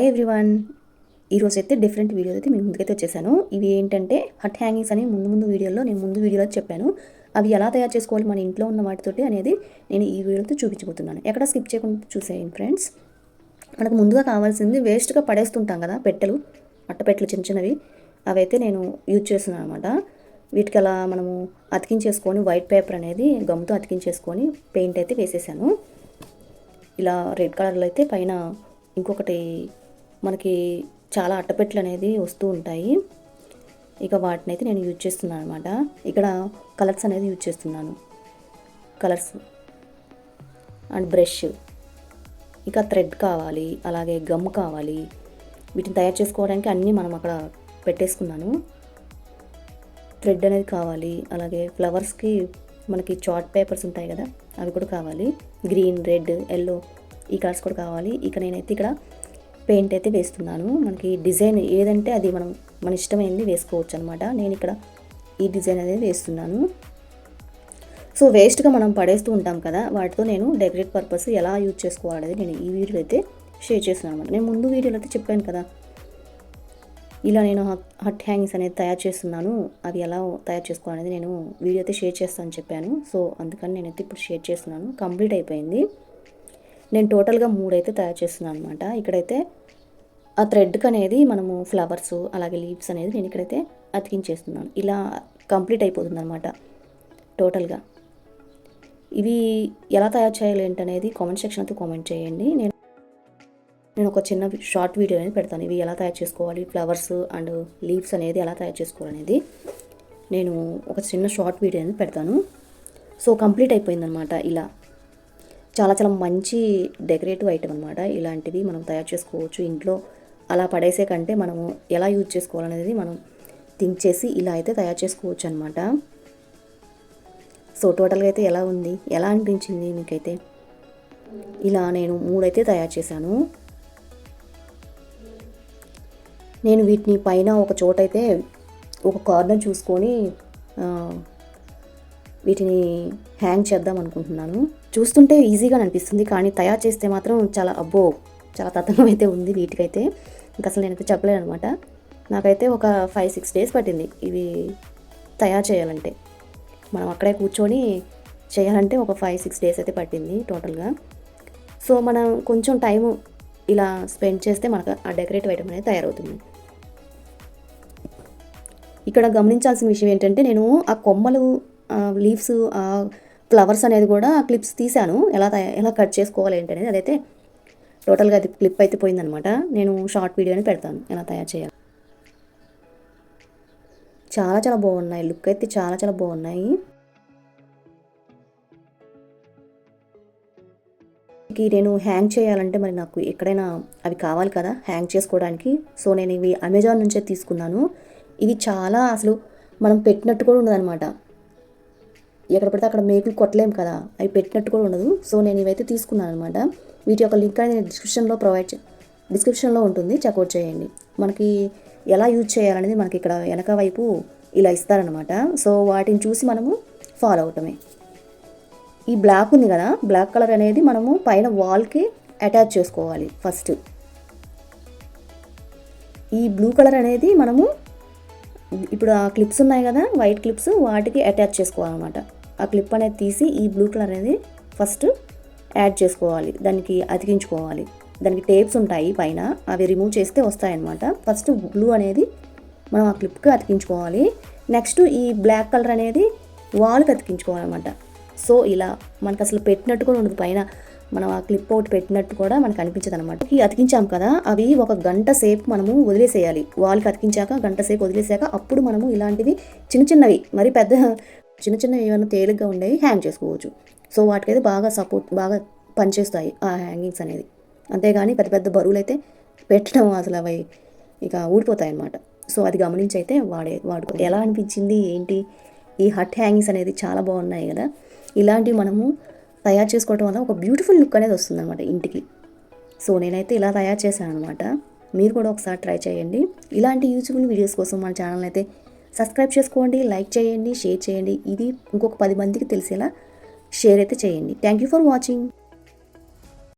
Hi everyone, ఈరోజు అయితే different video అయితే మీ ముందుకైతే వచ్చేసాను. ఇవి ఏంటంటే హట్ హ్యాంగింగ్స్ అని ముందు వీడియోలో చెప్పాను. అవి ఎలా తయారు చేసుకోవాలి మన ఇంట్లో ఉన్న వాటితోటి అనేది నేను ఈ వీడియోతో చూపించబోతున్నాను. ఎక్కడ స్కిప్ చేయకుండా చూసేయండి ఫ్రెండ్స్. మనకు ముందుగా కావాల్సింది వేస్ట్గా పడేస్తుంటాం కదా పెట్టెలు, అట్టపెట్టెలు చిన్నవి. అవైతే నేను యూజ్ చేస్తున్నాను అనమాట. వీటికి అలా మనము అతికించేసుకొని వైట్ పేపర్ అనేది గమ్తో అతికించేసుకొని పెయింట్ అయితే వేసేసాను. ఇలా రెడ్ కలర్లో అయితే పైన ఇంకొకటి మనకి చాలా అట్టపెట్టెలు అనేది వస్తూ ఉంటాయి. ఇక వాటిని అయితే నేను యూజ్ చేస్తున్నాను అనమాట. ఇక్కడ కలర్స్ అనేది యూజ్ చేస్తున్నాను, కలర్స్ అండ్ బ్రష్, ఇక థ్రెడ్ కావాలి, అలాగే గమ్ కావాలి. వీటిని తయారు చేసుకోవడానికి అన్నీ మనం అక్కడ పెట్టేసుకున్నాను. థ్రెడ్ అనేది కావాలి, అలాగే ఫ్లవర్స్కి మనకి చార్ట్ పేపర్స్ ఉంటాయి కదా, అవి కూడా కావాలి. గ్రీన్, రెడ్, ఎల్లో ఈ కలర్స్ కూడా కావాలి. ఇక నేనైతే ఇక్కడ పెయింట్ అయితే వేస్తున్నాను. మనకి డిజైన్ ఏదంటే అది మన ఇష్టమైంది వేసుకోవచ్చు అనమాట. నేను ఇక్కడ ఈ డిజైన్ అనేది వేస్తున్నాను. సో వేస్ట్గా మనం పడేస్తూ ఉంటాం కదా, వాటితో నేను డెకరేట్ పర్పస్ ఎలా యూజ్ చేసుకోవాలనేది నేను ఈ వీడియో అయితే షేర్ చేస్తున్నాను అనమాట. నేను ముందు వీడియోలో అయితే చెప్పాను కదా, ఇలా నేను హట్ హ్యాంగింగ్స్ అనేది తయారు చేస్తున్నాను. అవి ఎలా తయారు చేసుకోవాలనేది నేను వీడియో అయితే షేర్ చేస్తానని చెప్పాను. సో అందుకని నేనైతే ఇప్పుడు షేర్ చేస్తున్నాను. కంప్లీట్ అయిపోయింది. నేను టోటల్గా 3 అయితే తయారు చేస్తున్నాను అనమాట. ఇక్కడైతే ఆ థ్రెడ్కి అనేది మనము ఫ్లవర్స్ అలాగే లీవ్స్ అనేది నేను ఇక్కడైతే అతికించేస్తున్నాను. ఇలా కంప్లీట్ అయిపోతుంది అనమాట టోటల్గా. ఇవి ఎలా తయారు చేయాలి ఏంటనేది కామెంట్ సెక్షన్ అయితే కామెంట్ చేయండి. నేను ఒక చిన్న షార్ట్ వీడియో అనేది పెడతాను. ఇవి ఎలా తయారు చేసుకోవాలి, ఫ్లవర్స్ అండ్ లీవ్స్ అనేది ఎలా తయారు చేసుకోవాలనేది నేను ఒక చిన్న షార్ట్ వీడియో అనేది పెడతాను. సో కంప్లీట్ అయిపోయిందనమాట. ఇలా చాలా మంచి డెకరేటివ్ ఐటమ్ అనమాట. ఇలాంటివి మనం తయారు చేసుకోవచ్చు ఇంట్లో. అలా పడేసే కంటే మనము ఎలా యూజ్ చేసుకోవాలనేది మనం థింక్ చేసి ఇలా అయితే తయారు చేసుకోవచ్చు అనమాట. సో టోటల్గా అయితే ఎలా ఉంది, ఎలా అనిపించింది మీకైతే? ఇలా నేను 3 అయితే తయారు చేశాను. నేను వీటిని పైన ఒక చోట అయితే ఒక కార్నర్ చూసుకొని వీటిని హ్యాంగ్ చేద్దాం అనుకుంటున్నాను. చూస్తుంటే ఈజీగా అనిపిస్తుంది, కానీ తయారు చేస్తే మాత్రం చాలా తతంగం అయితే ఉంది వీటికైతే. ఇంకా అసలు నేనైతే చెప్పలేను అనమాట. నాకైతే ఒక 5-6 డేస్ పట్టింది ఇవి తయారు చేయాలంటే. మనం అక్కడే కూర్చొని చేయాలంటే ఒక 5-6 డేస్ అయితే పట్టింది టోటల్గా. సో మనం కొంచెం టైము ఇలా స్పెండ్ చేస్తే మనకు ఆ డెకరేటివ్ ఐటమ్ అనేది తయారవుతుంది. ఇక్కడ గమనించాల్సిన విషయం ఏంటంటే, నేను ఆ కొమ్మలు, లీవ్స్, ఫ్లవర్స్ అనేది కూడా క్లిప్స్ తీసాను. ఎలా కట్ చేసుకోవాలి ఏంటనేది అదైతే టోటల్గా అది క్లిప్ అయితే పోయిందనమాట. నేను షార్ట్ వీడియోని పెడతాను ఎలా తయారు చేయాలి. చాలా బాగున్నాయి, లుక్ అయితే చాలా బాగున్నాయి. నేను హ్యాంగ్ చేయాలంటే మరి నాకు ఎక్కడైనా అవి కావాలి కదా హ్యాంగ్ చేసుకోవడానికి. సో నేను ఇవి అమెజాన్ నుంచే తీసుకున్నాను. ఇవి చాలా అసలు మనం పెట్టినట్టు కూడా ఉండదన్నమాట. ఎక్కడ పడితే అక్కడ మేకులు కొట్టలేము కదా, అవి పెట్టినట్టు కూడా ఉండదు. సో నేను ఇవైతే తీసుకున్నాను అనమాట. వీటి యొక్క లింక్ అనేది డిస్క్రిప్షన్లో ఉంటుంది, చెక్అవుట్ చేయండి. మనకి ఎలా యూజ్ చేయాలనేది మనకి ఇక్కడ వెనక వైపు ఇలా ఇస్తారనమాట. సో వాటిని చూసి మనము ఫాలో అవటమే. ఈ బ్లాక్ ఉంది కదా, బ్లాక్ కలర్ అనేది మనము పైన వాల్కి అటాచ్ చేసుకోవాలి ఫస్ట్. ఈ బ్లూ కలర్ అనేది మనము ఇప్పుడు ఆ క్లిప్స్ ఉన్నాయి కదా, వైట్ క్లిప్స్, వాటికి అటాచ్ చేసుకోవాలన్నమాట. ఆ క్లిప్ అనేది తీసి ఈ బ్లూ కలర్ అనేది ఫస్ట్ యాడ్ చేసుకోవాలి, దానికి అతికించుకోవాలి. దానికి టేప్స్ ఉంటాయి పైన, అవి రిమూవ్ చేస్తే వస్తాయన్నమాట. ఫస్ట్ బ్లూ అనేది మనం ఆ క్లిప్కి అతికించుకోవాలి. నెక్స్ట్ ఈ బ్లాక్ కలర్ అనేది వాల్కి అతికించుకోవాలన్నమాట. సో ఇలా మనకు అసలు పెట్టినట్టు కూడా ఉండదు, పైన మనం ఆ క్లిప్ ఒకటి పెట్టినట్టు కూడా మనకు అనిపించదు అనమాట. అతికించాం కదా, అవి 1 గంట సేపు మనము వదిలేసేయాలి. వాల్కి అతికించాక 1 గంట సేపు వదిలేసాక అప్పుడు మనము ఇలాంటివి చిన్నవి, మరి పెద్ద చిన్నవి ఏమైనా తేలిగ్గా ఉండేవి హ్యాంగ్ చేసుకోవచ్చు. సో వాటికైతే బాగా పనిచేస్తాయి ఆ హ్యాంగింగ్స్ అనేది. అంతేగాని పెద్ద బరువులు అయితే పెట్టడం అసలు అవి ఇక ఊడిపోతాయి అన్నమాట. సో అది గమనించి అయితే వాడుకో. ఎలా అనిపించింది ఏంటి ఈ హట్ హ్యాంగింగ్స్ అనేది? చాలా బాగున్నాయి కదా. ఇలాంటివి మనము తయారు చేసుకోవడం వల్ల ఒక బ్యూటిఫుల్ లుక్ అనేది వస్తుంది అనమాట ఇంటికి. సో నేనైతే ఇలా తయారు చేశాను అనమాట. మీరు కూడా ఒకసారి ట్రై చేయండి. ఇలాంటి యూజ్ఫుల్ వీడియోస్ కోసం మన ఛానల్ అయితే సబ్స్క్రైబ్ చేసుకోండి, లైక్ చేయండి, షేర్ చేయండి. ఇది ఇంకొక 10 మందికి తెలిసేలా షేర్ అయితే చేయండి. Thank you for watching.